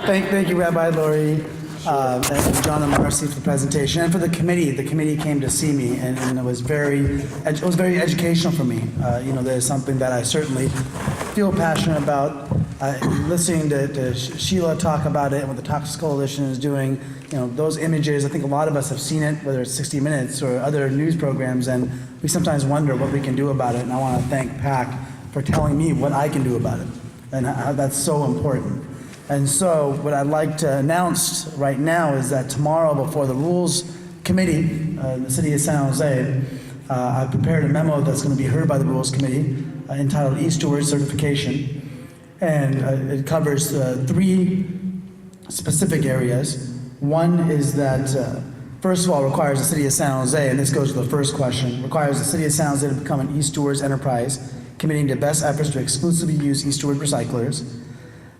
Thank you, Rabbi Laurie, and John and Marcy for the presentation, and for the committee. The committee came to see me, and it was very educational for me. There's something that I certainly feel passionate about. Listening to Sheila talk about it and what the Toxic Coalition is doing, those images, I think a lot of us have seen it, whether it's 60 Minutes or other news programs, and we sometimes wonder what we can do about it. And I want to thank PACT for telling me what I can do about it, and how that's so important. And so what I'd like to announce right now is that tomorrow before the Rules Committee in the city of San Jose, I've prepared a memo that's going to be heard by the Rules Committee entitled e-Steward Certification. And it covers 3 specific areas. One is that, first of all, requires the city of San Jose, and this goes to the first question, requires the city of San Jose to become an e-Stewards enterprise, committing to best efforts to exclusively use e-Steward recyclers.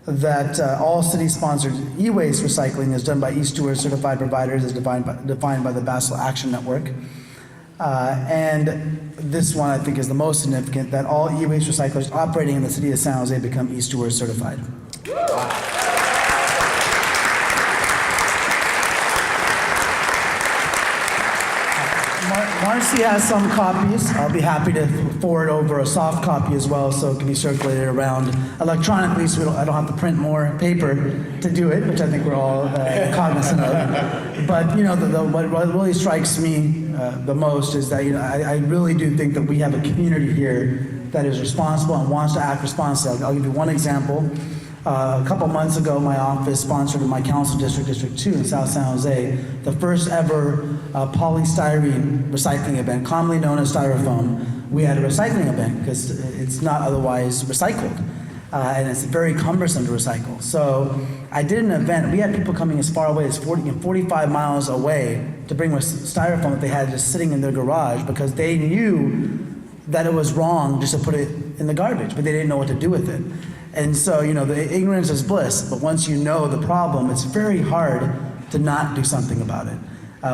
That all city-sponsored e-waste recycling is done by e-Steward certified providers as defined by the Basel Action Network. And this one I think is the most significant, that all e-waste recyclers operating in the city of San Jose become e-Steward certified. Marcy has some copies. I'll be happy to forward over a soft copy as well, so it can be circulated around electronically, so I don't have to print more paper to do it, which I think we're all cognizant of. But what really strikes me the most is that I really do think that we have a community here that is responsible and wants to act responsibly. I'll give you one example. A couple months ago, my office sponsored in my council district, District 2 in South San Jose, the first ever polystyrene recycling event, commonly known as styrofoam. We had a recycling event because it's not otherwise recycled, and it's very cumbersome to recycle. So I did an event. We had people coming as far away as 45 miles away to bring styrofoam that they had just sitting in their garage because they knew that it was wrong just to put it in the garbage, but they didn't know what to do with it. And so, the ignorance is bliss, but once you know the problem, it's very hard to not do something about it.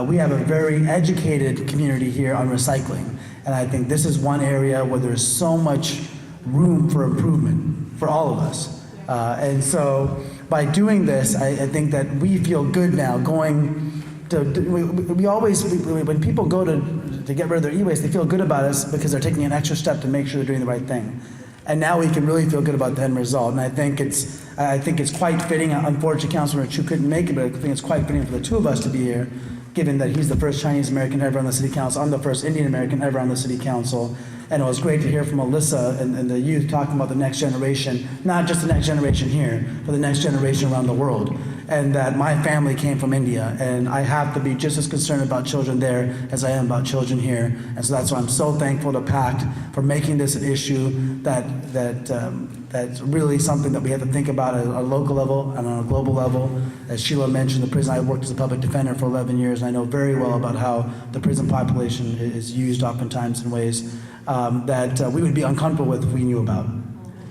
We have a very educated community here on recycling, and I think this is one area where there's so much room for improvement for all of us. And so by doing this, I think that we feel good now going to, when people go to get rid of their e-waste, they feel good about us because they're taking an extra step to make sure they're doing the right thing. And now we can really feel good about the end result. And I think it's quite fitting. Unfortunately, Councilmember Chu couldn't make it, but I think it's quite fitting for the two of us to be here, given that he's the first Chinese American ever on the City Council. I'm the first Indian American ever on the City Council. And it was great to hear from Alyssa and the youth talking about the next generation, not just the next generation here, but the next generation around the world. And that my family came from India, and I have to be just as concerned about children there as I am about children here. And so that's why I'm so thankful to PACT for making this an issue that's really something that we have to think about at a local level and on a global level. As Sheila mentioned, the prison, I worked as a public defender for 11 years, and I know very well about how the prison population is used oftentimes in ways that we would be uncomfortable with if we knew about.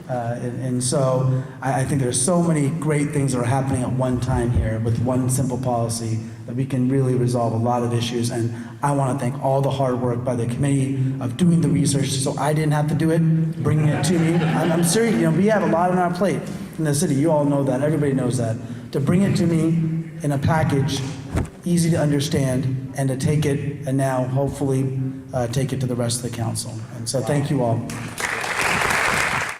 And so I think there's so many great things that are happening at one time here with one simple policy that we can really resolve a lot of issues. And I want to thank all the hard work by the committee of doing the research so I didn't have to do it, bringing it to me. I'm serious, we have a lot on our plate in the city. You all know that, everybody knows that. To bring it to me in a package, easy to understand, and to take it and now hopefully take it to the rest of the council. And so thank you all.